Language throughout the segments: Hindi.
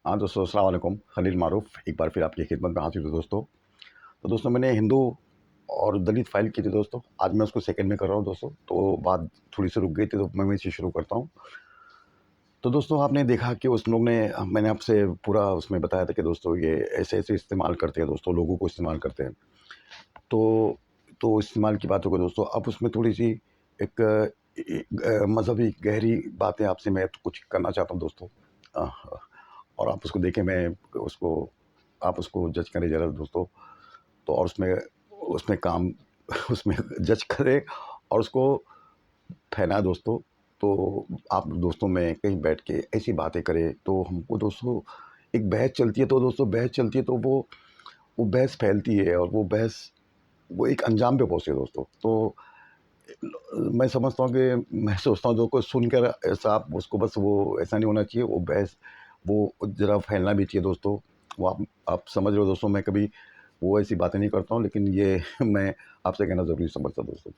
हाँ दोस्तों, अस्सलाम वालेकुम। खलील मारूफ एक बार फिर आपकी खिदमत में हाजिर हूँ दोस्तों। तो दोस्तों, मैंने हिंदू और दलित फाइल की थी दोस्तों। आज मैं उसको सेकंड में कर रहा हूँ दोस्तों। तो बात थोड़ी सी रुक गई थी, तो मैं वहीं से शुरू करता हूँ। तो दोस्तों, आपने देखा कि उस लोग ने, मैंने आपसे पूरा उसमें बताया था कि दोस्तों ये ऐसे ऐसे इस्तेमाल करते हैं दोस्तों, लोगों को इस्तेमाल करते हैं। तो इस्तेमाल की बातों को दोस्तों, अब उसमें थोड़ी सी एक मजहबी गहरी बातें आपसे मैं कुछ करना चाहता हूँ दोस्तों। अ, और आप उसको देखें, मैं उसको आप उसको जज करें ज़रा दोस्तों। तो और उसमें उसमें काम उसमें जज करें और उसको फैलाएं दोस्तों। तो आप दोस्तों में कहीं बैठ के ऐसी बातें करें तो हमको दोस्तों, एक बहस चलती है तो दोस्तों, बहस चलती है तो वो बहस फैलती है और वो बहस वो एक अंजाम पे पहुँचती है दोस्तों। तो मैं समझता हूँ कि मैं सोचता हूँ जो को सुनकर ऐसा आप उसको बस वो ऐसा नहीं होना चाहिए, वो बहस वो ज़रा फैलना भी चाहिए दोस्तों। वो आप समझ रहे हो दोस्तों, मैं कभी वो ऐसी बातें नहीं करता हूँ, लेकिन ये मैं आपसे कहना ज़रूरी समझता हूँ दोस्तों।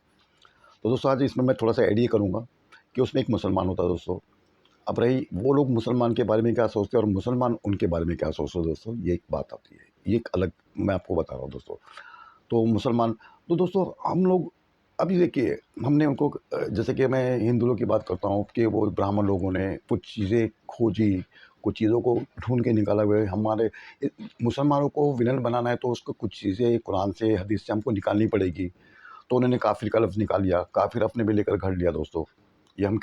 तो दोस्तों, आज इसमें मैं थोड़ा-सा ऐड ये करूँगा कि उसमें एक मुसलमान होता है दोस्तों। अब रही वो लोग मुसलमान के बारे में क्या सोचते हैं और मुसलमान उनके बारे में क्या सोचते हैं दोस्तों, ये एक बात आती है। ये एक अलग मैं आपको बता रहा हूँ दोस्तों। तो मुसलमान, तो दोस्तों हम लोग अभी देखिए, हमने उनको जैसे कि मैं हिंदुओं की बात करता हूँ कि वो ब्राह्मण लोगों ने कुछ चीज़ें खोजी, कुछ चीज़ों को ढूँढ के निकाला हुआ है। हमारे मुसलमानों को विलन बनाना है तो उसको कुछ चीज़ें कुरान से, हदीस से हमको निकालनी पड़ेगी। तो उन्होंने काफ़िर का लफ्ज़ निकाल लिया, काफ़िर अपने में लेकर घर लिया दोस्तों। ये हमें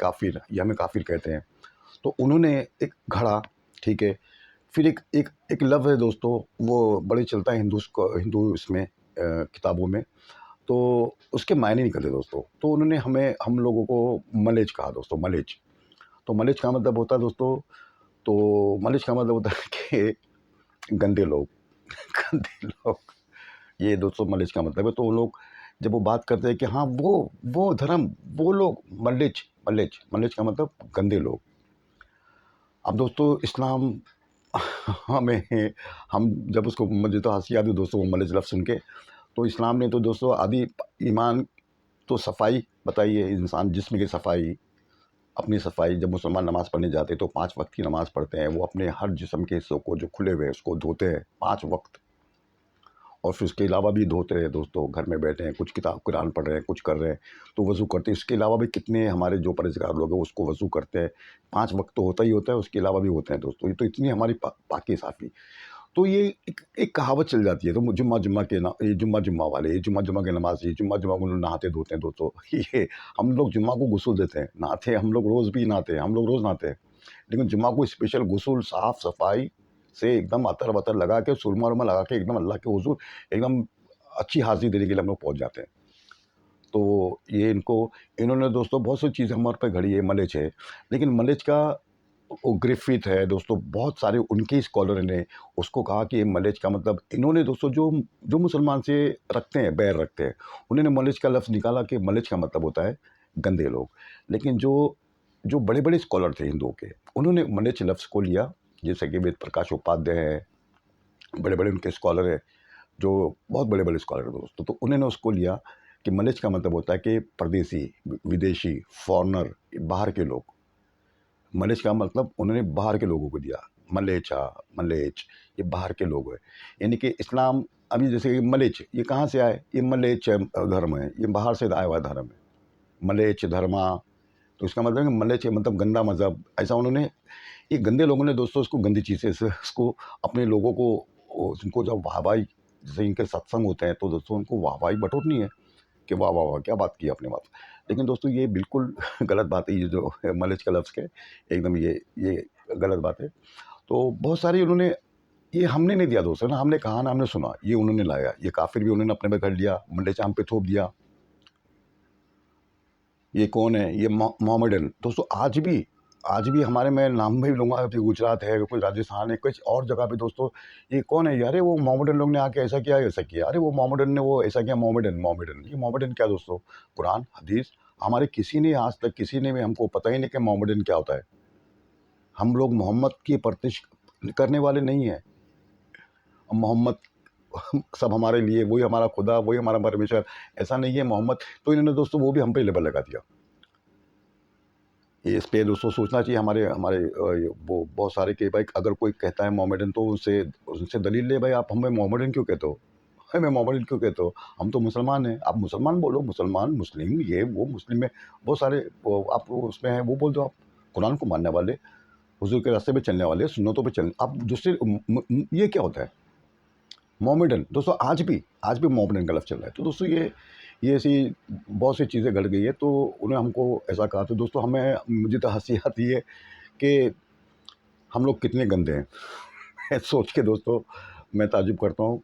काफ़िर कहते हैं। तो उन्होंने एक घड़ा, ठीक है। फिर एक लफ्ज़ है दोस्तों, वो बड़े चलता है हिंदू इसमें किताबों में। तो उसके मायने निकले दोस्तों। तो उन्होंने हम लोगों को मलेच कहा दोस्तों, मलेच। तो मलेच का मतलब होता है दोस्तों, तो मलेच का मतलब होता है कि गंदे लोग। गंदे लोग, ये दोस्तों मलेच का मतलब है। तो वो लोग जब वो बात करते हैं कि हाँ, वो धर्म, वो लोग मलेच, मलेच का मतलब गंदे लोग। अब दोस्तों, इस्लाम हमें हम जब उसको, मुझे तो हँसी आती है दोस्तों वो मलेच लफ्ज़ सुन के। तो इस्लाम ने तो दोस्तों आदि ईमान, तो सफाई बताइए, इंसान जिस्म की सफाई, अपनी सफाई। जब मुसलमान नमाज़ पढ़ने जाते हैं तो 5 वक़्त की नमाज़ पढ़ते हैं। वो अपने हर जिस्म के हिस्सों को जो खुले हुए हैं उसको धोते हैं 5 वक़्त। और फिर उसके अलावा भी धोते हैं दोस्तों, घर में बैठे हैं, कुछ किताब कुरान पढ़ रहे हैं, कुछ कर रहे हैं, तो वज़ू करते हैं। इसके अलावा भी कितने हमारे जो परहेज़गार लोग हैं उसको वज़ू करते हैं। 5 वक़्त तो होता ही होता है, उसके अलावा भी होते हैं दोस्तों। ये तो इतनी हमारी पाकी साफ़ी। तो ये एक कहावत चल जाती है। तो जुम्मा के ना, ये जुम्मा वाले, ये जुम्मा की नमाज, ये जुम्मा को नहाते धोते हैं दोस्तों। ये हम लोग जुम्मा को गुस्ल देते हैं, नहाते हैं, हम लोग रोज़ भी नहाते हैं, हम लोग रोज़ नहाते हैं। लेकिन जुम्मा को स्पेशल गुस्ल, साफ सफाई से एकदम अतर वतर लगा के, सुरमा उरमा लगा के, एकदम अल्लाह के हुजूर एकदम अच्छी हाजिरी देने के लिए हम लोग पहुंच जाते हैं। तो ये इन्होंने दोस्तों बहुत सी चीज़ें हमारे पे घड़ी है, मलेच है। लेकिन मलेच का वो ग्रिफ़िथ है दोस्तों, बहुत सारे उनके स्कॉलर ने उसको कहा कि मलेच का मतलब, इन्होंने दोस्तों जो जो मुसलमान से रखते हैं, बैर रखते हैं, उन्होंने मलेच का लफ्ज़ निकाला कि मलेच का मतलब होता है गंदे लोग। लेकिन जो जो बड़े-बड़े स्कॉलर थे हिंदुओं के, उन्होंने मलेच लफ्ज़ को लिया। जैसे कि वेद प्रकाश उपाध्याय है, बड़े-बड़े उनके स्कॉलर हैं, जो बहुत बड़े-बड़े स्कॉलर हैं दोस्तों। तो उन्होंने उसको लिया कि मलेच का मतलब होता है कि परदेसी, विदेशी, फ़ॉरेनर, बाहर के लोग। मलेच का मतलब उन्होंने बाहर के लोगों को दिया। मलेचा, मलेच, ये बाहर के लोग हैं। यानी कि इस्लाम, अभी जैसे कि मलेच, ये कहाँ से आए? ये मलेच धर्म है, ये बाहर से आया हुआ धर्म है। मलेच धर्मा, तो इसका मतलब है कि मलेच मतलब गंदा मज़हब, ऐसा उन्होंने, ये गंदे लोगों ने दोस्तों उसको गंदी चीज़ें से उसको अपने लोगों को, उनको जब वाहवाही, जैसे इनके सत्संग होते हैं तो दोस्तों उनको वाहवाही बटोरनी है कि वाह वाह वाह क्या बात की आपने बात। लेकिन दोस्तों ये बिल्कुल गलत बात है, ये जो मलेच का लफ्ज़ के एकदम ये गलत बात है। तो बहुत सारी उन्होंने, ये हमने नहीं दिया दोस्तों ना, हमने कहा ना, हमने सुना, ये उन्होंने लाया। ये काफिर भी उन्होंने अपने में कर लिया, मलेचा हम पे थोप दिया। ये कौन है? ये मोहम्मडन दोस्तों। आज भी हमारे, मैं नाम भी लूँगा, अभी गुजरात है, कोई राजस्थान है, कुछ और जगह पे दोस्तों, ये कौन है? अरे वो मोहम्मडन लोग ने आके ऐसा किया, ऐसा किया। अरे वो मोहम्मडन ने वो ऐसा किया, मोहम्मडन मोहम्मडन ये मोहम्मडन क्या दोस्तों? कुरान, हदीस, हमारे किसी ने आज तक, किसी ने भी हमको पता ही नहीं कि मोहम्मडन क्या होता है। हम लोग मोहम्मद की प्रतिश करने वाले नहीं हैं। मोहम्मद सब हमारे लिए, वही हमारा खुदा, वही हमारा परमेश्वर, ऐसा नहीं है मोहम्मद। तो इन्होंने दोस्तों वो भी हम पे लेबल लगा दिया। ये इस पे दोस्तों सोचना चाहिए हमारे हमारे वो बहुत सारे कि भाई अगर कोई कहता है मोमेडन तो उनसे उनसे दलील ले, भाई आप हमें मोमेडन क्यों कहते हो, हमें मोमेडन क्यों कहते हो, हम तो मुसलमान हैं, आप मुसलमान बोलो, मुसलमान मुस्लिम ये वो मुस्लिम में बहुत सारे वो आप उसमें हैं, वो बोल दो आप, कुरान को मानने वाले, हुजूर के रास्ते पे चलने वाले, सुन्नतों पे चलने, आप दूसरे ये क्या होता है मोमेडन दोस्तों, आज भी मोमेडन का लफ्ज़ चल रहा है। तो दोस्तों ये ऐसी बहुत सी चीज़ें घट गई है, तो उन्हें हमको ऐसा कहा, तो दोस्तों हमें मुझे तो हँसी आती है कि हम लोग कितने गंदे हैं। मैं सोच के दोस्तों मैं ताज्जुब करता हूँ,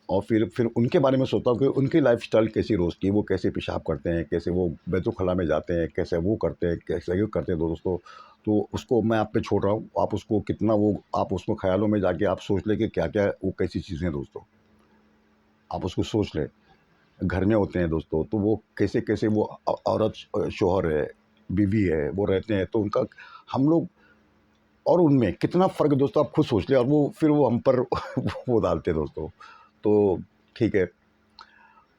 और फिर उनके बारे में सोचता हूँ कि उनकी लाइफ़स्टाइल कैसी रोज़ की, वो कैसे पेशाब करते हैं, कैसे वो बैतुल-ख़ला में जाते हैं, कैसे वो करते हैं, कैसे ये करते हैं दोस्तों। तो उसको मैं आप पे छोड़ रहा हूँ, आप उसको कितना वो आप उसमें ख़्यालों में जाके आप सोच लें कि क्या-क्या वो कैसी चीज़ें हैं दोस्तों। आप उसको सोच लें, घर में होते हैं दोस्तों, तो वो कैसे-कैसे वो औरत शौहर है, बीवी है, वो रहते हैं, तो उनका हम लोग और उनमें कितना फ़र्क है दोस्तों, आप खुद सोच लें, और वो फिर वो हम पर वो डालते हैं दोस्तों। तो ठीक है,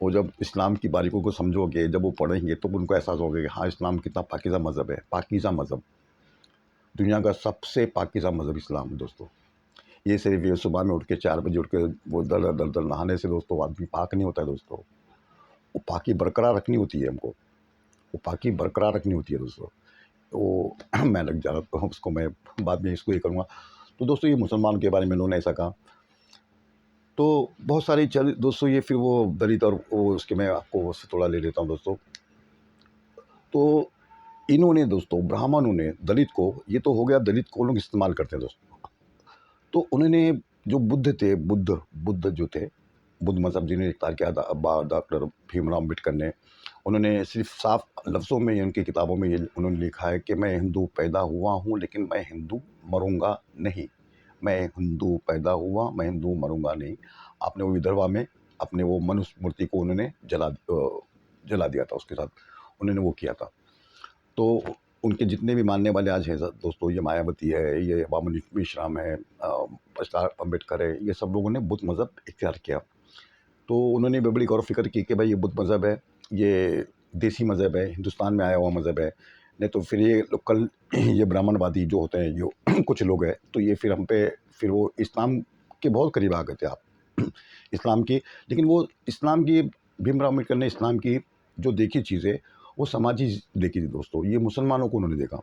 वो जब इस्लाम की बारीकियों को समझोगे, जब वो पढ़ेंगे, तो उनको एहसास होगा कि हाँ, इस्लाम कितना पाकीज़ा मज़हब है, पाकीज़ा मज़हब, दुनिया का सबसे पाकीज़ा मज़हब इस्लाम है दोस्तों। ये सिर्फ़ ये सुबह में उठ के 4 बजे उठ के वो दर-दर नहाने से दोस्तों आदमी पाक नहीं होता है दोस्तों। वो पाकी बरकरार रखनी होती है हमको, वो पाकी बरकरार रखनी होती है दोस्तों। तो मैं लग जा रहा हूँ उसको, मैं बाद में इसको ये करूँगा। तो दोस्तों ये मुसलमान के बारे में इन्होंने ऐसा कहा। तो बहुत सारी चल दोस्तों ये फिर वो दलित और वो उसके मैं आपको उससे थोड़ा ले लेता हूँ दोस्तों। तो इन्होंने दोस्तों ब्राह्मणों ने दलित को, ये तो हो गया दलित को लोग इस्तेमाल करते हैं दोस्तों। तो उन्होंने जो बुद्ध थे, बुद्ध जो थे, बुद्ध मज़हब जिन्हें इख्तियार किया था डॉक्टर भीमराव अम्बेडकर ने, उन्होंने सिर्फ़ साफ लफ्ज़ों में ही उनकी किताबों में ये उन्होंने लिखा है कि मैं हिंदू पैदा हुआ हूँ, लेकिन मैं हिंदू मरूँगा नहीं। मैं हिंदू पैदा हुआ, मैं हिंदू मरूँगा नहीं। आपने वो विदर्भा में अपने वो मनुष्य मूर्ति को उन्होंने जला दिया था, उसके साथ उन्होंने वो किया था। तो उनके जितने भी मानने वाले आज हैं दोस्तों, ये मायावती है, ये वामन विश्राम है, प्रसाद अम्बेडकर है, ये सब लोगों ने बुद्ध मज़हब इख्तियार किया। तो उन्होंने भी बड़ी गौर व फ़िक्र की कि भाई ये बुद्ध मज़हब है, ये देसी मज़हब है, हिंदुस्तान में आया हुआ मज़हब है। नहीं तो फिर ये लोग कल ये ब्राह्मणवादी जो होते हैं, जो कुछ लोग हैं, तो ये फिर हम पे फिर वो इस्लाम के बहुत करीब आ गए थे आप। इस्लाम की, लेकिन वो इस्लाम की भीमराव अम्बेडकर ने इस्लाम की जो देखी चीज़ें, वो समाजी देखी थी दोस्तों, ये मुसलमानों को उन्होंने देखा।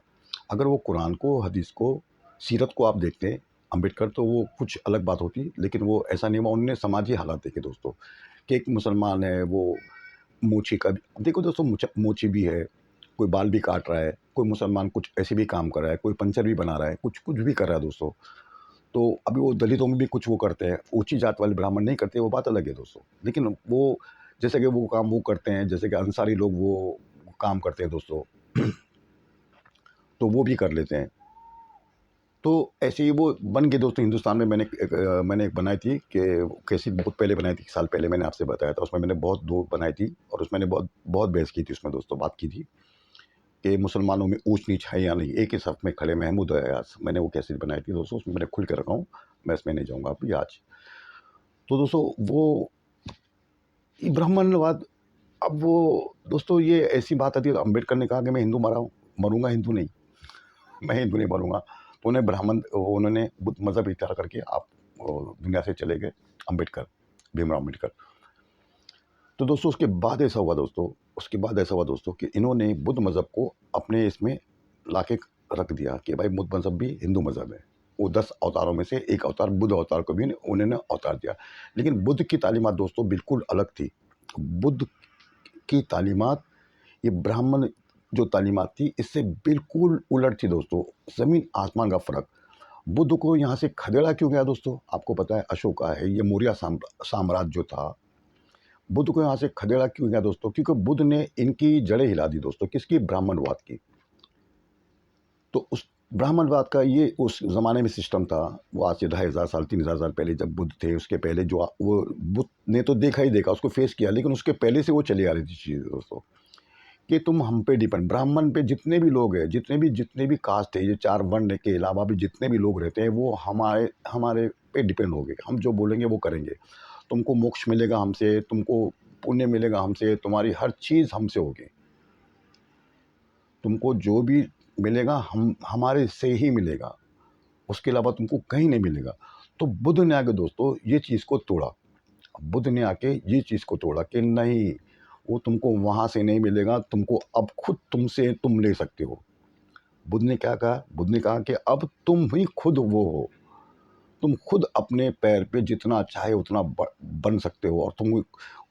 अगर वो कुरान को, हदीस को, सीरत को आप देखते हैं अम्बेडकर, तो वो कुछ अलग बात होती, लेकिन वो ऐसा नहीं हुआ, उन्होंने समाजी हालात देखे दोस्तों, कि एक मुसलमान है वो मूंछी का भी देखो दोस्तों, मूंछी भी है, कोई बाल भी काट रहा है, कोई मुसलमान कुछ ऐसे भी काम कर रहा है, कोई पंचर भी बना रहा है, कुछ कुछ भी कर रहा है दोस्तों। तो अभी वो दलितों में भी कुछ वो करते हैं, ऊँची जात वाले ब्राह्मण नहीं करते, वो बात अलग है दोस्तों। लेकिन वो जैसे कि वो काम वो करते हैं, जैसे कि अंसारी लोग वो काम करते हैं दोस्तों, तो वो भी कर लेते हैं। तो ऐसे ही वो बन गए दोस्तों हिंदुस्तान में। मैंने एक बनाई थी कि कैसी, बहुत पहले बनाई थी, 1 साल पहले मैंने आपसे बताया था। उसमें मैंने बहुत 2 बनाई थी, और उसमें मैंने बहुत बहुत बहस की थी उसमें दोस्तों, बात की थी कि मुसलमानों में ऊँच-नीच है या नहीं, एक ही सफ़ में खड़े महमूद है अयाज। मैंने वो कैसेट बनाई थी दोस्तों, उसमें मैंने खुल के रखा हूँ, मैं इसमें नहीं जाऊँगा अभी आज। तो दोस्तों वो ब्राह्मणवाद, अब वो दोस्तों ये ऐसी बात आती है, तो अम्बेडकर ने कहा कि मैं हिंदू मरा हूँ, मरूँगा हिंदू नहीं, मैं हिंदू नहीं मरूँगा। तो उन्हें उन्होंने बुद्ध मज़हब इख्तियार करके आप दुनिया से चले गए अम्बेडकर, भीमराव अम्बेडकर। तो दोस्तों उसके बाद ऐसा हुआ दोस्तों कि इन्होंने बुद्ध मज़हब को अपने इसमें लाके रख दिया कि भाई बुद्ध मज़हब भी हिंदू मज़हब है। वो 10 अवतारों में से एक अवतार बुद्ध अवतार को भी उन्होंने अवतार दिया। लेकिन बुद्ध की तालीमात दोस्तों बिल्कुल अलग थी। बुद्ध की तालीमात, ये ब्राह्मण जो तालीमात थी, इससे बिल्कुल उलट थी दोस्तों, ज़मीन आसमान का फ़र्क। बुद्ध को यहाँ से खदेड़ा क्यों गया दोस्तों? आपको पता है, अशोका है, ये मौर्य साम्राज्य जो था, बुद्ध को यहाँ से खदेड़ा क्यों गया दोस्तों? क्योंकि बुद्ध ने इनकी जड़ें हिला दी दोस्तों, किसकी? ब्राह्मणवाद की। तो उस ब्राह्मणवाद का ये उस ज़माने में सिस्टम था, वो आज से 2500 साल 3000 साल पहले जब बुद्ध थे, उसके पहले जो वो बुद्ध ने तो देखा ही देखा, उसको फेस किया, लेकिन उसके पहले से वो चली आ रही थी चीज़ें दोस्तों, कि तुम हम पे डिपेंड, ब्राह्मण पे जितने भी लोग हैं, जितने भी कास्ट है, ये 4 वर्ण के अलावा भी जितने भी लोग रहते हैं, वो हमारे हमारे पे डिपेंड हो गए। हम जो बोलेंगे वो करेंगे। तुमको मोक्ष मिलेगा हमसे, तुमको पुण्य मिलेगा हमसे, तुम्हारी हर चीज़ हमसे होगी। तुमको जो भी मिलेगा हम हमारे से ही मिलेगा, उसके अलावा तुमको कहीं नहीं मिलेगा। तो बुद्ध ने आके दोस्तों ये चीज़ को तोड़ा। बुद्ध ने आके ये चीज़ को तोड़ा कि नहीं, वो तुमको वहाँ से नहीं मिलेगा, तुमको अब खुद तुमसे तुम ले सकते हो। बुद्ध ने क्या कहा? बुद्ध ने कहा कि अब तुम ही खुद वो हो, तुम खुद अपने पैर पे जितना चाहे उतना बन सकते हो, और तुम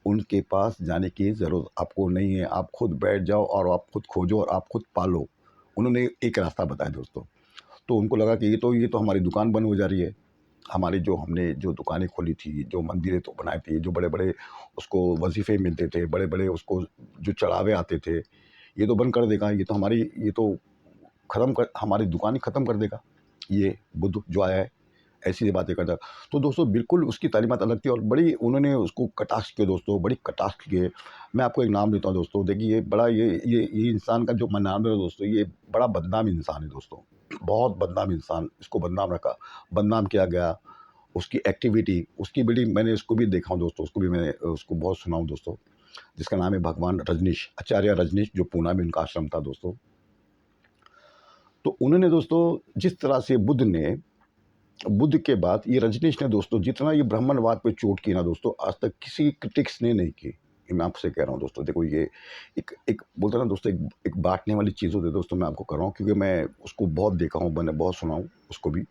उनके पास जाने की ज़रूरत आपको नहीं है। आप खुद बैठ जाओ और आप खुद खोजो और आप खुद पालो। उन्होंने एक रास्ता बताया दोस्तों। तो उनको लगा कि ये तो हमारी दुकान बंद हो जा रही है। हमारी जो हमने जो दुकानें खोली थी, जो मंदिरें तो बनाई थी, जो बड़े-बड़े उसको वज़ीफ़े मिलते थे, बड़े-बड़े उसको जो चढ़ावे आते थे, ये तो बंद कर देगा। ये तो ख़त्म कर हमारी दुकान ही ख़त्म कर देगा। ये बुद्ध जो आया है, ऐसी बातें करता है। तो दोस्तों बिल्कुल उसकी तालीमात अलग थी और बड़ी उन्होंने उसको कटाक्ष किए दोस्तों, बड़ी कटाक्ष किए। मैं आपको एक नाम देता हूँ दोस्तों, देखिए ये बड़ा ये इंसान का जो नाम है दोस्तों, ये बड़ा बदनाम इंसान है दोस्तों, बहुत बदनाम इंसान, इसको बदनाम किया गया। उसकी एक्टिविटी, उसकी बड़ी मैंने उसको भी देखा हूँ दोस्तों, उसको भी मैंने उसको बहुत सुना हूँ दोस्तों, जिसका नाम है भगवान रजनीश, आचार्य रजनीश, जो पूना में उनका आश्रम था दोस्तों। तो उन्होंने दोस्तों जिस तरह से बुद्ध के बाद ये रजनीश ने दोस्तों जितना ये ब्राह्मणवाद पे चोट की ना दोस्तों, आज तक किसी क्रिटिक्स ने नहीं की। ये मैं आपसे कह रहा हूँ दोस्तों, देखो ये एक एक बोलते हैं ना दोस्तों, एक बाँटने वाली चीज़ होती है दोस्तों, मैं आपको कर रहा हूँ क्योंकि मैं उसको बहुत देखा हूँ, मैंने बहुत सुना हूँ उसको भी।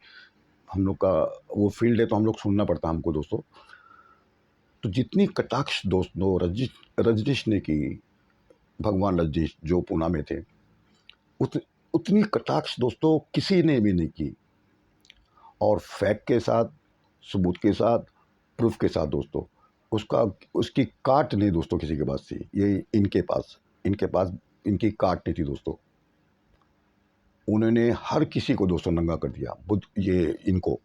हम लोग का वो फ़ील्ड है तो हम लोग सुनना पड़ता है हमको दोस्तों। तो जितनी कटाक्ष दोस्तों रजनीश ने की, भगवान रजनीश जो पूना में थे, उत उतनी कटाक्ष दोस्तों किसी ने भी नहीं की। और फैक्ट के साथ, सबूत के साथ, प्रूफ के साथ दोस्तों, उसका उसकी काट नहीं दोस्तों किसी के पास थी। ये इनके पास इनकी काट नहीं थी दोस्तों। उन्होंने हर किसी को दोस्तों नंगा कर दिया। बुद्ध ये इनको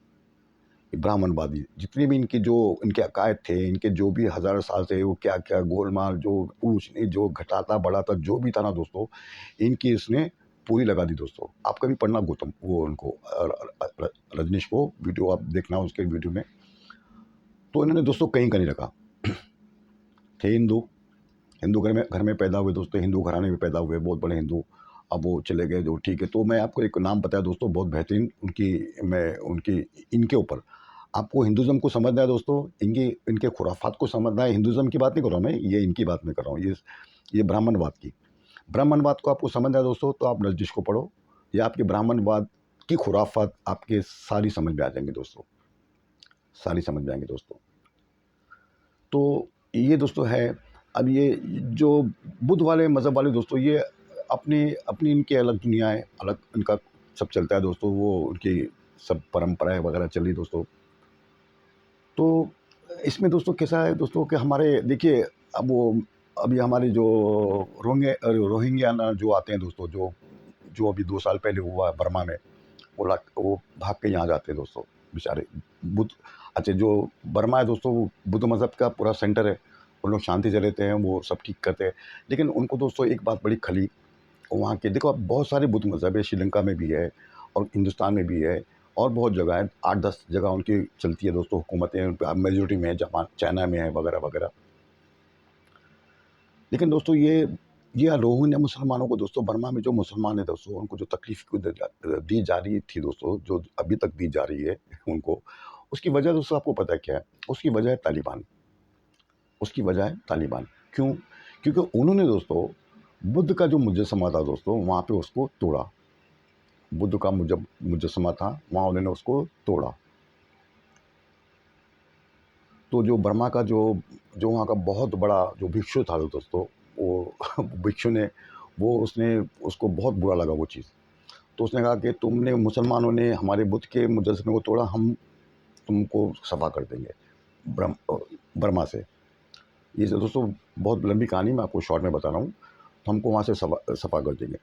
ब्राह्मणवादी जितने भी इनके अकायद थे, इनके जो भी हज़ार साल से वो क्या-क्या गोलमाल, जो ऊँच नीच, जो घटाता बढ़ाता जो भी था ना दोस्तों, इनकी इसने पूरी लगा दी दोस्तों। आप कभी पढ़ना गौतम वो उनको रजनीश को वीडियो आप देखना उसके वीडियो में। तो इन्होंने दोस्तों कहीं का नहीं रखा। थे हिंदू, हिंदू घर में पैदा हुए दोस्तों, हिंदू घराने में पैदा हुए, बहुत बड़े हिंदू। अब वो चले गए जो ठीक है। तो मैं आपको एक नाम बताया दोस्तों, बहुत बेहतरीन उनकी इनके ऊपर आपको हिंदुज़्म को समझना है दोस्तों, इनके खुराफात को समझना है। हिंदुज़्म की बात नहीं कर रहा हूँ मैं, ये इनकी बात मैं कर रहा हूँ, ये ब्राह्मणवाद को आपको समझना है दोस्तों, तो आप रजनीश को पढ़ो। ये आपके ब्राह्मणवाद की खुराफात आपके सारी समझ में आ जाएंगे दोस्तों, सारी समझ में आएंगे दोस्तों। तो ये दोस्तों है। अब ये जो बुद्ध वाले मज़हब वाले दोस्तों, ये अपनी अपनी इनकी अलग दुनिया है, अलग इनका सब चलता है दोस्तों, वो उनकी सब परंपराएं वगैरह चली दोस्तों। तो इसमें दोस्तों कैसा है दोस्तों कि हमारे देखिए, अब वो अभी हमारे जो रोहिंग्या ना जो आते हैं दोस्तों, जो अभी 2 साल पहले हुआ बर्मा में, वो भाग के यहाँ जाते हैं दोस्तों बेचारे। बुद्ध अच्छा, जो बर्मा है दोस्तों, वो बुद्ध मज़हब का पूरा सेंटर है। उन लोग शांति से रहते हैं, वो सब ठीक करते हैं। लेकिन उनको दोस्तों एक बात बड़ी खली, वहाँ के देखो, अब बहुत सारे बुद्ध मज़हब है, श्रीलंका में भी है और हिंदुस्तान में भी है और बहुत जगह है, 8-10 जगह उनकी चलती है दोस्तों, हुकूमतें उन पर मेजोरिटी में है, जापान चाइना में है वगैरह वगैरह। लेकिन दोस्तों ये रोहिंग्या मुसलमानों को दोस्तों, बर्मा में जो मुसलमान है दोस्तों, उनको जो तकलीफ दी जा रही थी दोस्तों, जो अभी तक दी जा रही है उनको, उसकी वजह दोस्तों आपको पता है क्या है? उसकी वजह है तालिबान। उसकी वजह है तालिबान। क्यों? क्योंकि उन्होंने दोस्तों बुद्ध का जो मुजस्समा था दोस्तों, वहाँ पे उसको तोड़ा। बुद्ध का मुजस्समा था, वहाँ उन्होंने उसको तोड़ा। तो जो बर्मा का जो वहाँ का बहुत बड़ा जो भिक्षु था दोस्तों, वो भिक्षु ने उसने उसको बहुत बुरा लगा वो चीज़। तो उसने कहा कि तुमने मुसलमानों ने हमारे बुद्ध के मुजस्समे को तोड़ा, हम तुमको सफ़ा कर देंगे बर्मा से। ये दोस्तों बहुत लंबी कहानी, मैं आपको शॉर्ट में बता रहा हूँ। तो हमको वहाँ से सफ़ा कर देंगे।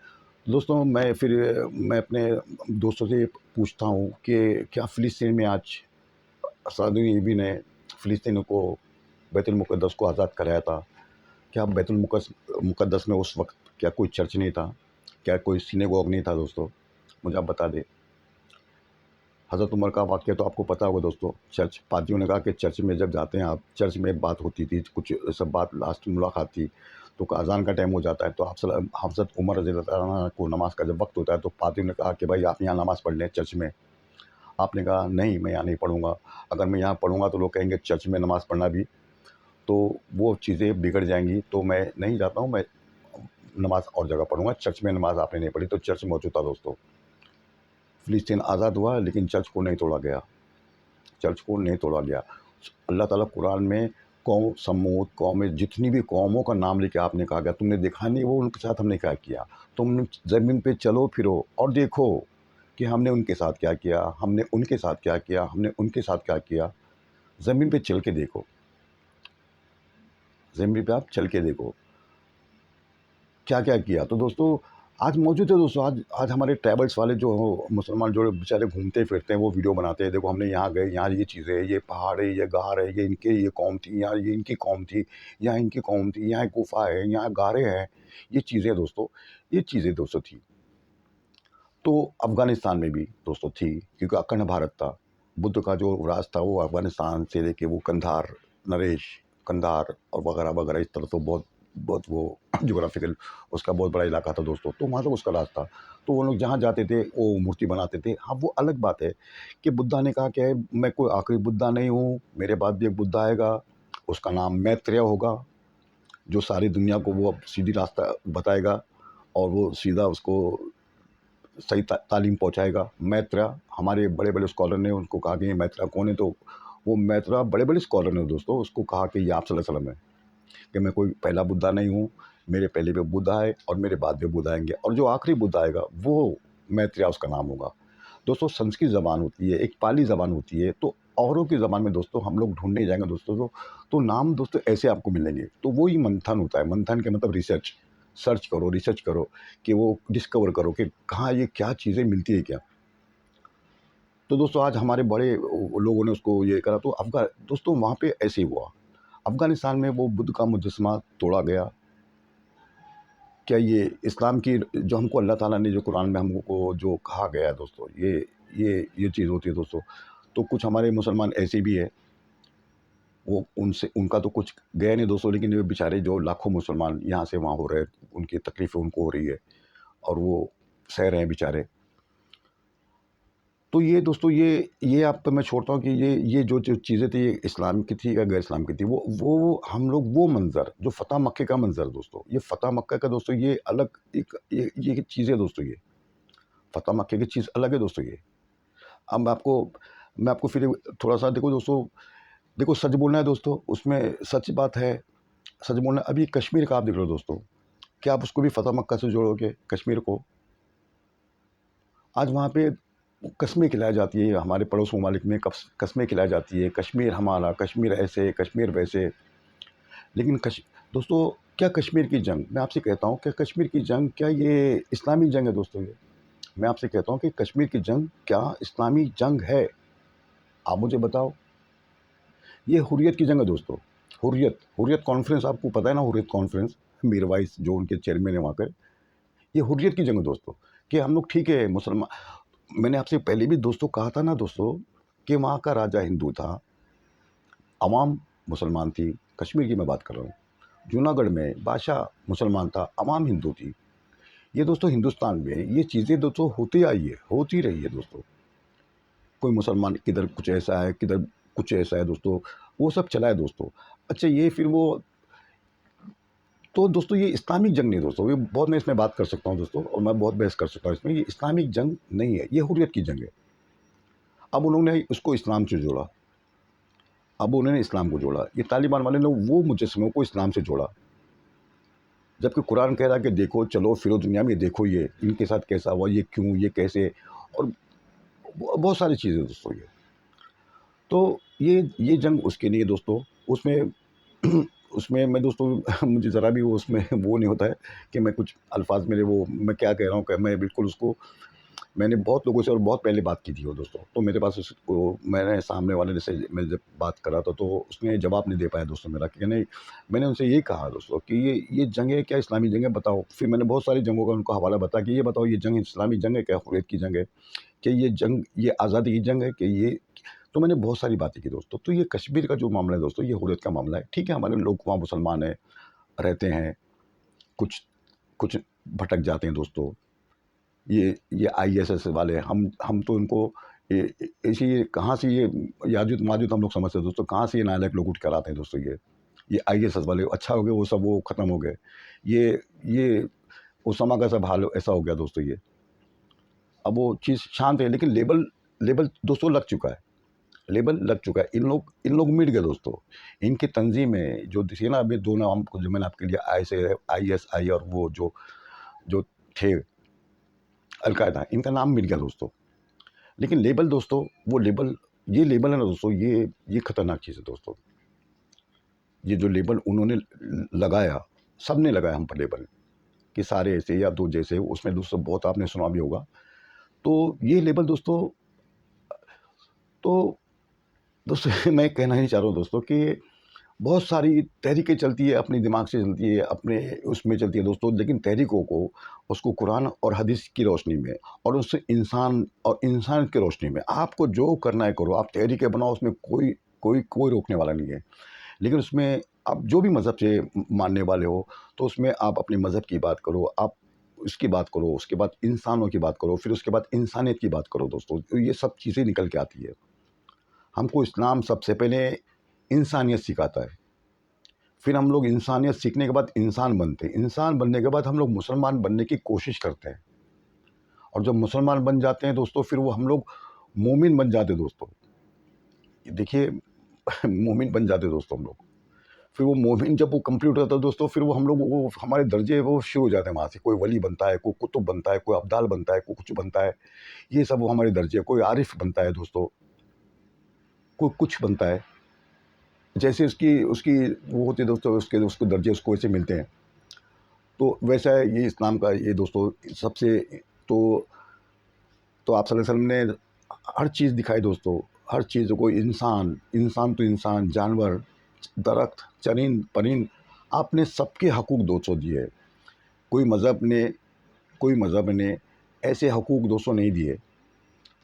दोस्तों मैं अपने दोस्तों से पूछता हूँ कि क्या फ़िलिस्तीन में आज सऊदी अरब ने फ़िलिस्तीन को, बैतुल मुक़द्दस को आज़ाद कराया था? क्या बैतुल मुक़द्दस में उस वक़्त क्या कोई चर्च नहीं था? क्या कोई सिनेगोग नहीं था दोस्तों? मुझे आप बता दें। हज़रत उमर का वाक़या तो आपको पता होगा दोस्तों। चर्च पादरियों ने कहा कि चर्च में जब जाते हैं आप, चर्च में बात होती थी, कुछ सब बात लास्ट मुलाकात थी, तो अज़ान का टाइम हो जाता है, तो हज़रत उमर रज़ी अल्लाह तआला अन्हु को नमाज़ का जब वक़्त होता है, तो पादरी ने कहा कि भाई आप यहाँ नमाज़ पढ़ लें चर्च में। आपने कहा नहीं, मैं यहाँ नहीं पढ़ूँगा, अगर मैं यहाँ पढ़ूँगा तो लोग कहेंगे चर्च में नमाज़ पढ़ना भी, तो वो चीज़ें बिगड़ जाएँगी, तो मैं नहीं जाता हूँ, मैं नमाज़ और जगह पढ़ूँगा, चर्च में नमाज़ आपने नहीं पढ़ी। तो चर्च मौजूद था दोस्तों। फ़िलिस्तीन आज़ाद हुआ, लेकिन चर्च को नहीं तोड़ा गया, चर्च को नहीं तोड़ा गया। अल्लाह ताला कुरान में कौम समूद कौमें जितनी भी कौमों का नाम लेके आपने कहा गया, तुमने देखा नहीं वो उनके साथ हमने क्या किया। तुम ज़मीन पे चलो फिरो और देखो कि हमने उनके साथ क्या किया, हमने उनके साथ क्या किया, हमने उनके साथ क्या किया। ज़मीन पे चल के देखो, ज़मीन पे आप चल के देखो क्या-क्या किया। तो दोस्तों आज मौजूद है दोस्तों, आज हमारे ट्राइबल्स वाले जो मुसलमान जो बेचारे घूमते फिरते हैं, वो वीडियो बनाते हैं, देखो हमने यहाँ गए, यहाँ ये चीज़ें हैं, ये पहाड़ है, ये गार है, ये इनके ये कौम थी, यहाँ ये इनकी कौम थी, यहाँ इनकी कौम थी, यहाँ एक गुफ़ा है, यहाँ गारें हैं। ये चीज़ें दोस्तों, ये चीज़ें दोस्तों थी। तो अफ़गानिस्तान में भी दोस्तों थी, क्योंकि अखंड भारत था। बुद्ध का जो राज था वो अफ़गानिस्तान से लेके वो कंधार, नरेश, कंधार और वगैरह-वगैरह इस तरह तो बहुत बहुत वो ज्योग्राफ़िकल उसका बहुत बड़ा इलाका था दोस्तों, तो वहाँ तक उसका राज था। तो वो लोग जहाँ जाते थे, वो मूर्ति बनाते थे। हाँ, वो अलग बात है कि बुद्धा ने कहा कि मैं कोई आखिरी बुद्धा नहीं हूँ, मेरे बाद भी एक बुद्धा आएगा, उसका नाम मैत्रेय होगा, जो सारी दुनिया को वो अब सीधी रास्ता बताएगा और वो सीधा उसको सही तालीम पहुँचाएगा। मैत्रेय हमारे बड़े-बड़े स्कॉलर ने उनको कहा कि ये मैत्रेय कौन है, तो वो मैत्रेय बड़े-बड़े स्कॉलर ने दोस्तों उसको कहा कि ये आप सल्लल्लाहु अलैहि वसल्लम है, कि मैं कोई पहला बुद्धा नहीं हूँ, मेरे पहले भी बुद्ध आए और मेरे बाद भी बुद्ध आएँगे और जो आखिरी बुद्ध आएगा वो मैत्रेय उसका नाम होगा। दोस्तों संस्कृत ज़बान होती है, एक पाली ज़बान होती है, तो औरों की ज़बान में दोस्तों हम लोग ढूँढने जाएँगे दोस्तों तो नाम दोस्तों ऐसे आपको मिलेंगे। तो वो ही मंथन होता है, मंथन के मतलब रिसर्च, सर्च करो, रिसर्च करो कि वो डिस्कवर करो कि कहाँ ये क्या चीज़ें मिलती है क्या। तो दोस्तों आज हमारे बड़े लोगों ने उसको ये करा, तो दोस्तों वहाँ पे ऐसे ही हुआ। अफ़गानिस्तान में वो बुद्ध का मुजस्समा तोड़ा गया। क्या ये इस्लाम की जो हमको अल्लाह ताला ने जो कुरान में हमको जो कहा गया है दोस्तों, ये चीज़ होती है दोस्तों। तो कुछ हमारे मुसलमान ऐसे भी हैं, वो उनसे उनका तो कुछ गया नहीं दोस्तों, लेकिन ये बेचारे जो लाखों मुसलमान यहाँ से वहाँ हो रहे हैं, उनकी तकलीफ़ें उनको हो रही है और वो सह रहे हैं बेचारे। तो ये दोस्तों ये आप पे मैं छोड़ता हूँ कि ये जो चीज़ें थी, ये इस्लाम की थी या गैर इस्लाम की थी। वो हम लोग वो मंज़र जो फ़तह मक्के का मंज़र दोस्तों, ये फ़तह मक्का का दोस्तों ये अलग एक ये चीज़ है दोस्तों ये। फ़तह मक्के की चीज़ अलग है दोस्तों ये। अब मैं आपको फिर थोड़ा-सा देखो दोस्तों, देखो सच बोलना है दोस्तों, उसमें सच बात है, सच बोलना अभी कश्मीर का आप देख लो दोस्तों, क्या आप उसको भी फ़तह मक्का से जोड़ोगे कश्मीर को? आज वहाँ पे कस्में खिलाई जाती है, हमारे पड़ोस ममालिक में कस्में खिलाई जाती है, कश्मीर हमारा, कश्मीर ऐसे, कश्मीर वैसे। लेकिन दोस्तों क्या कश्मीर की जंग, मैं आपसे कहता हूँ क्या कश्मीर की जंग क्या ये इस्लामी जंग है दोस्तों ये? मैं आपसे कहता हूँ कि कश्मीर की जंग क्या इस्लामी जंग है? आप मुझे बताओ। ये हुर्रियत की जंग है दोस्तों। हुर्रियत कॉन्फ्रेंस आपको पता है ना, हुर्रियत कॉन्फ्रेंस, मीरवाइस जो उनके चेयरमैन है वहाँ के। ये हुर्रियत की जंग है दोस्तों, कि हम लोग ठीक है मैंने आपसे पहले भी दोस्तों कहा था ना दोस्तों, कि वहाँ का राजा हिंदू था, अवाम मुसलमान थी, कश्मीर की मैं बात कर रहा हूँ। जूनागढ़ में बादशाह मुसलमान था, अवाम हिंदू थी। ये दोस्तों हिंदुस्तान में ये चीज़ें दोस्तों होती आई है, होती रही है दोस्तों। कोई मुसलमान किधर कुछ ऐसा है, किधर कुछ ऐसा है दोस्तों, वो सब चला है दोस्तों। अच्छा ये फिर वो तो दोस्तों ये इस्लामिक जंग नहीं दोस्तों, ये बहुत मैं इसमें बात कर सकता हूँ दोस्तों और मैं बहुत बहस कर सकता हूँ इसमें, ये इस्लामिक जंग नहीं है, ये हुर्रियत की जंग है। अब उन्होंने उसको इस्लाम से जोड़ा, अब उन्होंने इस्लाम को जोड़ा, ये तालिबान वाले ने वो मुजस्समों को इस्लाम से जोड़ा। जबकि कुरान कह रहा है कि देखो, चलो फिरो दुनिया में देखो ये, इनके साथ कैसा हुआ, ये क्यों, ये कैसे और बहुत सारी चीज़ें दोस्तों ये। तो ये जंग उसके लिए दोस्तों, उसमें उसमें मैं दोस्तों मुझे ज़रा भी वो उसमें वो नहीं होता है कि मैं कुछ अल्फ़ाज़ मेरे वो मैं क्या कह रहा हूँ, कि मैं बिल्कुल उसको मैंने बहुत लोगों से और बहुत पहले बात की थी वो दोस्तों, तो मेरे पास उसको मैंने सामने वाले से मैं जब बात कर रहा था, तो उसने जवाब नहीं दे पाया दोस्तों मेरा, कि नहीं। मैंने उनसे यही कहा दोस्तों कि ये जंग है क्या इस्लामी जंग है बताओ? फिर मैंने बहुत सारी जंगों का उनको हवाला बताया कि ये बताओ, ये जंग इस्लामी जंग है क्या, हुर्रियत की जंग है? कि ये जंग ये आज़ादी की जंग है कि ये तो मैंने बहुत सारी बातें की दोस्तों। तो ये कश्मीर का जो मामला है दोस्तों, ये हुर्रियत का मामला है। ठीक है, हमारे लोग वहाँ मुसलमान हैं, रहते हैं, कुछ कुछ भटक जाते हैं दोस्तों। ये आईएसएस वाले, हम तो इनको ये कहाँ से ये याजुत माजुत हम लोग समझते हैं दोस्तों, कहाँ से ये नालायक लोग उठ कर आते हैं दोस्तों। ये आईएसएस वाले अच्छा हो गए, वो सब वो ख़त्म हो गए। ये ओसामा का सब हाल ऐसा हो गया दोस्तों। ये अब वो चीज़ शांत है, लेकिन लेबल लेबल दोस्तों लग चुका है, लेबल लग चुका है। इन लोग मिट गए दोस्तों। इनकी तंजीम में जो थी ना, अभी दो नाम जो मैंने आपके लिए ISI और वो जो जो थे अलकायदा, इनका नाम मिट गया दोस्तों। लेकिन लेबल दोस्तों, वो लेबल, ये लेबल है ना दोस्तों, ये खतरनाक चीज़ है दोस्तों। ये जो लेबल उन्होंने लगाया, सब ने लगाया हम पर लेबल कि सारे ऐसे या दो जैसे, उसमें दोस्तों बहुत आपने सुना भी होगा। तो ये लेबल दोस्तों, तो दोस्तों मैं कहना ही चाह रहा हूँ दोस्तों कि बहुत सारी तहरीकें चलती है, अपने दिमाग से चलती है, अपने उसमें चलती है दोस्तों, लेकिन तहरीकों को उसको कुरान और हदीस की रोशनी में और उससे इंसान और इंसानियत की रोशनी में आपको जो करना है करो। आप तहरीकें बनाओ, उसमें कोई रोकने वाला नहीं है। लेकिन उसमें आप जो भी मज़हब से मानने वाले हो, तो उसमें आप अपने मज़हब की बात करो, आप उसकी बात करो, उसके बाद इंसानों की बात करो, फिर उसके बाद इंसानियत की बात करो दोस्तों। तो ये सब चीज़ें निकल के आती है। हमको इस्लाम सबसे पहले इंसानियत सिखाता है, फिर हम लोग इंसानियत सीखने के बाद इंसान बनते हैं, इंसान बनने के बाद हम लोग मुसलमान बनने की कोशिश करते हैं, और जब मुसलमान बन जाते हैं दोस्तों, फिर वो हम लोग मोमिन बन जाते हैं दोस्तों। देखिए मोमिन बन जाते हैं दोस्तों हम लोग। फिर वो मोमिन जब वो कंप्लीट होता है दोस्तों, फिर वो हम लोग वो हमारे दर्जे वो शुरू हो जाते हैं वहाँ से। कोई वली बनता है, कोई कुतुब बनता है, कोई अब्दाल बनता है, कोई कुछ बनता है। ये सब वो हमारे दर्जे, कोई आरिफ बनता है दोस्तों, कोई कुछ बनता है। जैसे उसकी उसकी वो होती है दोस्तों, उसके उसको दर्जे उसको वैसे मिलते हैं। तो वैसा है ये इस्लाम का ये दोस्तों सबसे। तो तो आप सल्लल्लाहु अलैहि वसल्लम ने हर चीज़ दिखाई दोस्तों, हर चीज़ को, इंसान तो इंसान, जानवर, दरख्त, चरिंद परिंद, आपने सबके हकूक़ दोस्तों दिए। कोई मज़हब ने ऐसे हकूक़ दोस्तों नहीं दिए।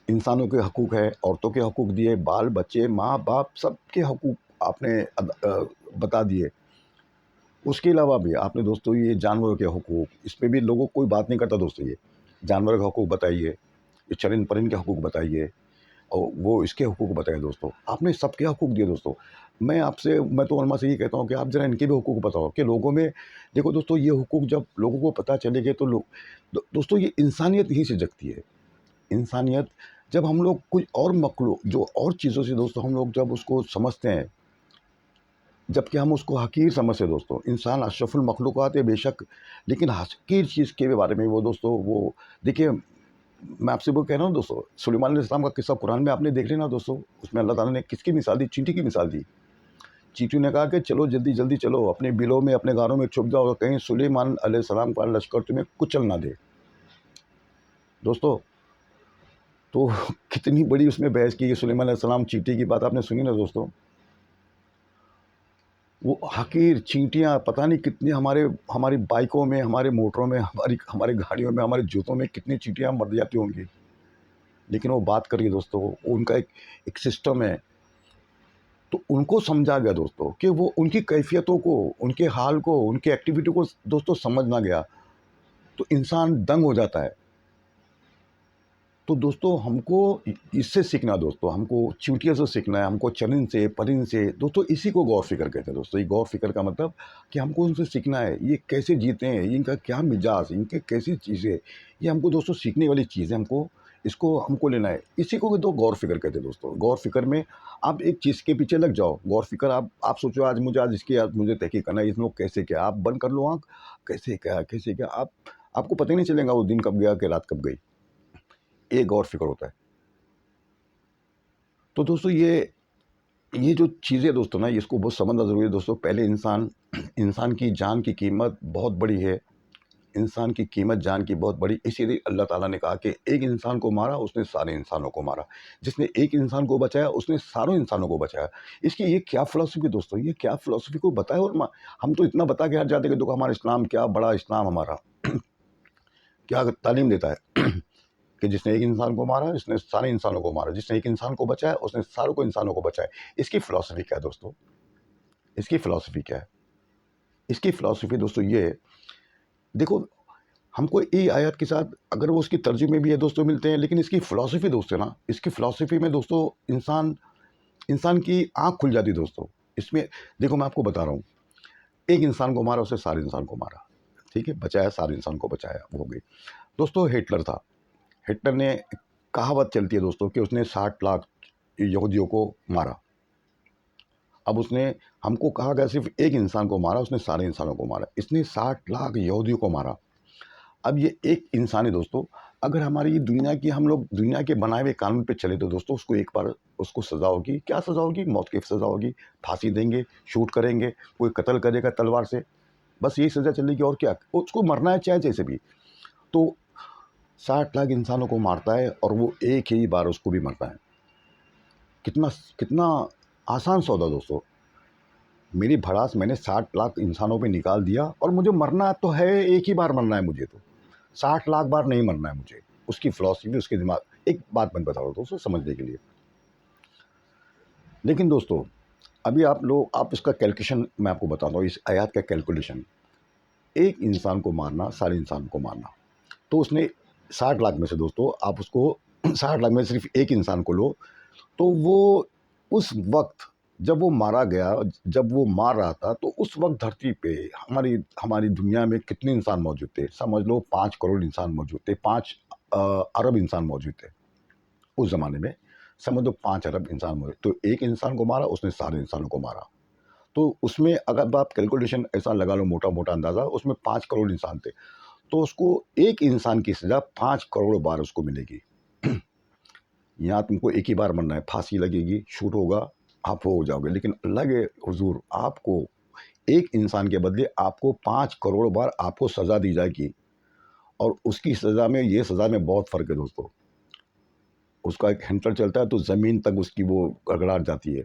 इंसानों के हकूक़ है, औरतों के हकूक़ दिए, बाल बच्चे, माँ बाप, सबके हकूक़ आपने बता दिए। उसके अलावा भी आपने दोस्तों ये जानवरों के हकूक़, इस पे भी लोगों कोई बात नहीं करता दोस्तों। ये जानवरों के हकूक़ बताइए, ये चरिंद परिंद के हकूक़ बताइए, और वो इसके हकूक़ बताइए दोस्तों। आपने सबके हकूक़ दिए दोस्तों। मैं तो उलमा से ये कहता हूँ कि आप ज़रा इनके भी हकूक़ बताओ कि लोगों में देखो दोस्तों, ये हकूक़ जब लोगों को पता चलेंगे तो दोस्तों ये इंसानियत ही से जगती है। इंसानियत, जब हम लोग कोई और मखलूक जो और चीज़ों से दोस्तों हम लोग जब उसको समझते हैं, जबकि हम उसको हकीर समझते हैं दोस्तों। इंसान अशरफुल मखलूक़ात है बेशक, लेकिन हकीर चीज़ के बारे में वो दोस्तों, वो देखिए, मैं आपसे वो कह रहा हूँ दोस्तों, सुलेमान अलैहिस्सलाम का किस्सा कुरान में आपने देख लेना दोस्तों। उसमें अल्लाह ताला ने किसकी मिसाल दी? चींटी की मिसाल दी। चींटी ने कहा कि चलो जल्दी जल्दी चलो, अपने बिलों में, अपने घरों में छुप जाओ, कहीं सुलेमान अलैहिस्सलाम का लश्कर तुम्हें कुचल ना दे दोस्तों। तो कितनी बड़ी उसमें बहस की सुलेमान अलैहिस्सलाम, चींटी की बात आपने सुनी ना दोस्तों। वो हकीर चींटियाँ पता नहीं कितनी हमारी बाइकों में, हमारे मोटरों में, हमारी गाड़ियों में, हमारे जूतों में कितनी चींटियाँ मर जाती होंगी। लेकिन वो बात करिए दोस्तों, उनका एक सिस्टम है। तो उनको समझा गया दोस्तों कि वो उनकी कैफियतों को, उनके हाल को, उनकी एक्टिविटी को दोस्तों समझ ना गया, तो इंसान दंग हो जाता है। तो दोस्तों हमको इससे सीखना दोस्तों, हमको चींटियों से सीखना है, हमको चरिंद से, परिंद से दोस्तों। इसी को गौर फ़िक्र कहते हैं दोस्तों। ये गौर फ़िक्र का मतलब कि हमको उनसे सीखना है, ये कैसे जीते हैं, इनका क्या मिजाज, इनके कैसी चीज़ें, ये हमको दोस्तों सीखने वाली चीज़ है। इसको हमको लेना है। इसी को तो गौर फ़िक्र कहते हैं दोस्तों। गौर फ़िक्र में आप एक चीज़ के पीछे लग जाओ। गौर फ़िक्र आप सोचो, आज मुझे तहक़ीक़ करना है, इसमें कैसे क्या, आप बंद कर लो आँख, कैसे क्या, आपको पता ही नहीं चलेगा वो दिन कब गया कि रात कब गई। एक गौर फ़िक्र होता है। तो दोस्तों ये जो चीज़ें दोस्तों ना, इसको बहुत समझना ज़रूरी है दोस्तों। पहले इंसान की जान की कीमत बहुत बड़ी है। इंसान की कीमत जान की बहुत बड़ी, इसीलिए अल्लाह ताला ने कहा कि एक इंसान को मारा, उसने सारे इंसानों को मारा। जिसने एक इंसान को बचाया, उसने सारों इंसानों को बचाया। इसकी ये क्या फ़िलॉसफ़ी दोस्तों, ये क्या फ़िलॉसफ़ी को बताए। और हम तो इतना बता के हट जाते हैं कि देखो हमारा इस्लाम क्या बड़ा इस्लाम हमारा क्या तालीम देता है कि जिसने एक इंसान को मारा, उसने सारे इंसानों को मारा। जिसने एक इंसान को बचाया, उसने सारों को इंसानों को बचाया। इसकी फ़िलॉसफ़ी क्या है दोस्तों? इसकी फ़िलॉसफ़ी क्या है? इसकी फ़िलॉसफ़ी दोस्तों ये है देखो, हमको ये आयत के साथ अगर वो उसकी तर्जुमे भी है दोस्तों मिलते हैं, लेकिन इसकी फ़िलॉसफ़ी दोस्तों ना, इसकी फ़िलॉसफ़ी में दोस्तों इंसान इंसान की आँख खुल जाती है दोस्तों। इसमें देखो मैं आपको बता रहा हूँ, एक इंसान को मारा, उसने सारे इंसान को मारा, ठीक है? बचाया, सारे इंसान को बचाया, वो हो गई। दोस्तों हिटलर था, हिटलर ने कहावत चलती है दोस्तों कि उसने 60 लाख यहूदियों को मारा। अब उसने हमको कहा गया सिर्फ़ एक इंसान को मारा, उसने सारे इंसानों को मारा। इसने 60 लाख यहूदियों को मारा। अब ये एक इंसान है दोस्तों, अगर हमारी ये दुनिया की हम लोग दुनिया के बनाए हुए कानून पे चले तो दोस्तों उसको एक बार उसको सज़ा होगी। क्या सज़ा होगी? मौत की सज़ा होगी, फांसी देंगे, शूट करेंगे, कोई कत्ल करेगा तलवार से, बस यही सज़ा चलेगी और क्या? उसको मरना है चाहे जैसे भी। तो 60 लाख इंसानों को मारता है और वो एक ही बार उसको भी मरता है। कितना कितना आसान सौदा दोस्तों। मेरी भड़ास मैंने 60 लाख इंसानों पे निकाल दिया और मुझे मरना तो है, एक ही बार मरना है मुझे तो। 60 लाख बार नहीं मरना है मुझे। उसकी फ़िलॉसफ़ी, उसके दिमाग, एक बात मैं बता रहा हूँ दोस्तों समझने के लिए। लेकिन दोस्तों अभी आप इसका कैलकुलेशन मैं आपको बताता हूँ, इस आयत का कैलकुलेशन। एक इंसान को मारना, सारे इंसान को मारना। तो उसने 60 लाख में से दोस्तों आप उसको 60 लाख में से सिर्फ़ एक इंसान को लो, तो वो उस वक़्त जब वो मारा गया, जब वो मार रहा था, तो उस वक़्त धरती पे हमारी हमारी दुनिया में कितने इंसान मौजूद थे? समझ लो 5 करोड़ इंसान मौजूद थे, 5 अरब इंसान मौजूद थे। उस ज़माने में समझ लो 5 अरब इंसान मौजूद, तो एक इंसान को मारा, उसने सारे इंसानों को मारा। तो उसमें अगर आप कैलकुलेशन ऐसा लगा लो, मोटा-मोटा अंदाज़ा, उसमें 5 करोड़ इंसान थे। तो उसको एक इंसान की सज़ा 5 करोड़ बार उसको मिलेगी। यहाँ तुमको एक ही बार मरना है, फांसी लगेगी, शूट होगा, आप वो हो जाओगे। लेकिन अल्लाह के हुज़ूर आपको एक इंसान के बदले आपको 5 करोड़ बार आपको सज़ा दी जाएगी। और उसकी सज़ा में, ये सज़ा में बहुत फ़र्क है दोस्तों। उसका एक हैंडल चलता है तो ज़मीन तक उसकी वो गड़गड़ा जाती है।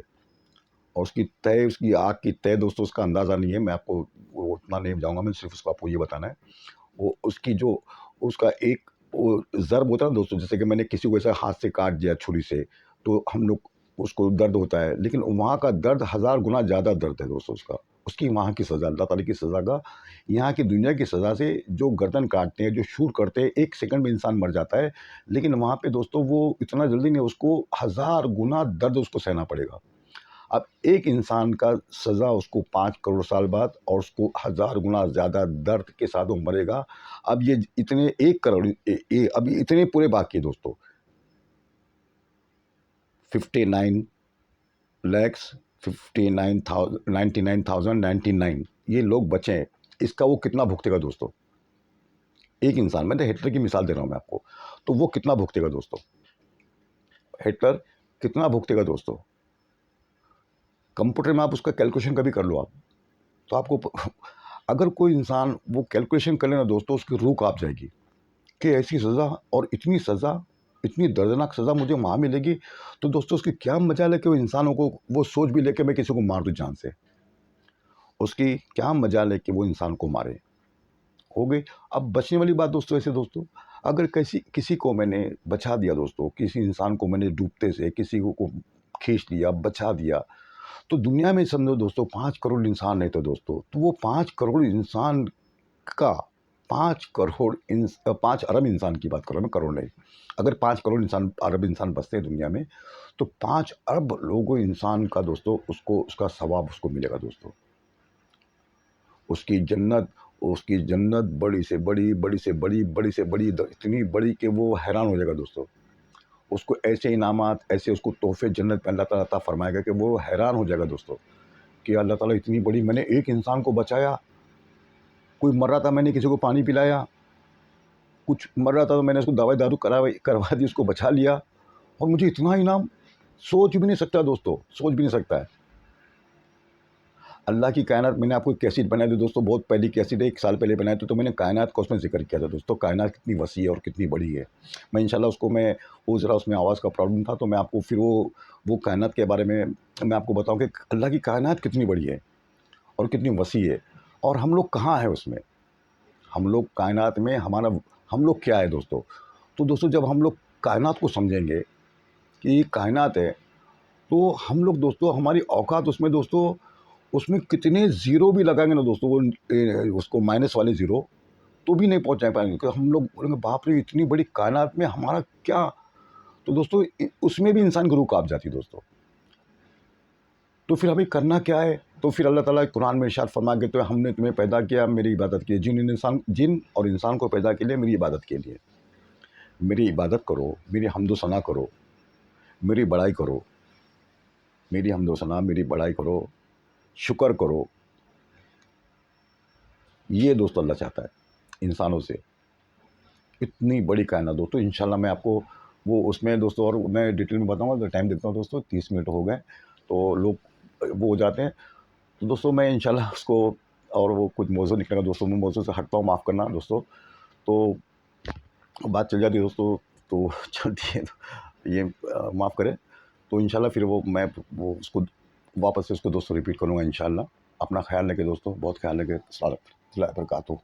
और उसकी तय, उसकी आग की तय दोस्तों, उसका अंदाज़ा नहीं है। मैं आपको वो उतना नहीं जाऊँगा, मैं सिर्फ़ उसको आपको ये बताना है। वो उसकी जो उसका एक वो ज़र्ब होता है ना दोस्तों, जैसे कि मैंने किसी को ऐसा हाथ से काट दिया छुरी से, तो हम लोग उसको दर्द होता है, लेकिन वहाँ का दर्द 1000 गुना ज़्यादा दर्द है दोस्तों उसका। उसकी वहाँ की सज़ा, अल्लाह ताला की सज़ा का, यहाँ की दुनिया की सज़ा से जो गर्दन काटते हैं, जो शूट करते हैं, 1 सेकंड में इंसान मर जाता है। लेकिन वहाँ पे दोस्तों वो इतना जल्दी नहीं, उसको 1000 गुना दर्द उसको सहना पड़ेगा। अब एक इंसान का सज़ा उसको 5 करोड़ साल बाद, और उसको 1000 गुना ज़्यादा दर्द के साथ वो मरेगा। अब ये इतने 1 करोड़ अभी इतने पूरे बाकी है दोस्तों। 59 लैक्स 99,099 ये लोग बचे हैं। इसका वो कितना भुगतेगा दोस्तों? एक इंसान, मैं तो हिटलर की मिसाल दे रहा हूँ मैं आपको। तो वो कितना भुगतेगा दोस्तों? हिटलर कितना भुगतेगा दोस्तों? कंप्यूटर में आप उसका कैलकुलेशन कभी कर लो आप, तो आपको अगर कोई इंसान वो कैलकुलेशन कर लेना दोस्तों, उसकी रूह काँप जाएगी कि ऐसी सज़ा, और इतनी सज़ा, इतनी दर्दनाक सज़ा मुझे वहाँ मिलेगी। तो दोस्तों उसकी क्या मजाल है कि वो इंसानों को वो सोच भी ले कि मैं किसी को मार दूँ जान से। उसकी क्या मजाल है कि वो इंसान को मारे। हो गई। अब बचने वाली बात दोस्तों ऐसे दोस्तों, अगर किसी किसी को मैंने बचा दिया दोस्तों, किसी इंसान को मैंने डूबते से किसी को खींच लिया, बचा दिया, तो दुनिया में समझो दोस्तों 5 करोड़ इंसान है तो दोस्तों, तो वो 5 करोड़ इंसान का 5 अरब इंसान की बात कर रहा हूँ मैं, करोड़ नहीं। अगर 5 करोड़ इंसान, अरब इंसान बसते हैं दुनिया में, तो 5 अरब लोगों इंसान का दोस्तों उसको उसका सवाब उसको मिलेगा दोस्तों। उसकी जन्नत बड़ी से बड़ी, बड़ी से बड़ी, बड़ी से बड़ी, इतनी बड़ी कि वो हैरान हो जाएगा दोस्तों। उसको ऐसे इनामात, ऐसे उसको तोहफ़े जन्नत में अल्लाह ताला अता फ़रमाएगा कि वो हैरान हो जाएगा दोस्तों, कि अल्लाह ताला इतनी बड़ी, मैंने एक इंसान को बचाया, कोई मर रहा था मैंने किसी को पानी पिलाया, कुछ मर रहा था तो मैंने उसको दवाई दारू करवा दी, उसको बचा लिया, और मुझे इतना इनाम, सोच भी नहीं सकता दोस्तों, सोच भी नहीं सकता है। अल्लाह की कायनात, मैंने आपको एक कैसेट बनाई थी दोस्तों, बहुत पहली कैसेट है, 1 साल पहले बनाई थी, तो मैंने कायनात का उसमें ज़िक्र किया था दोस्तों, कायनात कितनी वसी है और कितनी बड़ी है। मैं इंशाल्लाह उसको, मैं वो ज़रा उसमें आवाज़ का प्रॉब्लम था, तो मैं आपको फिर वो कायनात के बारे में मैं आपको बताऊँ कि अल्लाह की कायनात कितनी बड़ी है और कितनी वसी है, और हम लोग कहाँ हैं उसमें। हम लोग कायनात में, हम लोग क्या है दोस्तों? तो दोस्तों जब हम लोग कायनात को समझेंगे कि ये कायनात है, तो हम लोग दोस्तों, हमारी औकात उसमें दोस्तों, उसमें कितने ज़ीरो भी लगाएँगे ना दोस्तों, वो उसको माइनस वाले ज़ीरो, तो भी नहीं पहुँचा पाएंगे, क्योंकि हम लोग बोलेंगे बाप रे इतनी बड़ी कायनात में हमारा क्या। तो दोस्तों उसमें भी इंसान गुरु काँप जाती है दोस्तों। तो फिर हमें करना क्या है? तो फिर अल्लाह ताला कुरान में इरशाद फरमा के, तो हमने तुम्हें पैदा किया मेरी इबादत के लिए, जिन और इंसान को पैदा के लिए मेरी इबादत के लिए। मेरी इबादत करो, मेरी हम्दो सना करो, मेरी बड़ाई करो, मेरी हम्दो सना, मेरी बड़ाई करो, शुक्र करो। ये दोस्तों अल्लाह चाहता है इंसानों से। इतनी बड़ी कायनात दोस्तों, इंशाल्लाह मैं आपको वो उसमें दोस्तों और मैं डिटेल में बताऊंगा। तो टाइम देखता हूँ दोस्तों, 30 मिनट हो गए, तो लोग वो हो जाते हैं। तो दोस्तों मैं इंशाल्लाह उसको, और वो कुछ मौजू निकलेगा दोस्तों, मैं मौजू से हटता हूँ, माफ़ करना दोस्तों। तो बात चल जाती है दोस्तों, तो चलती है, तो ये माफ़ करें। तो इंशाल्लाह फिर मैं वो उसको वापस से उसको दोस्तों रिपीट करूँगा इंशाल्लाह। अपना ख्याल रखें दोस्तों, बहुत ख्याल रखें। अस्सलाम वालेकुम।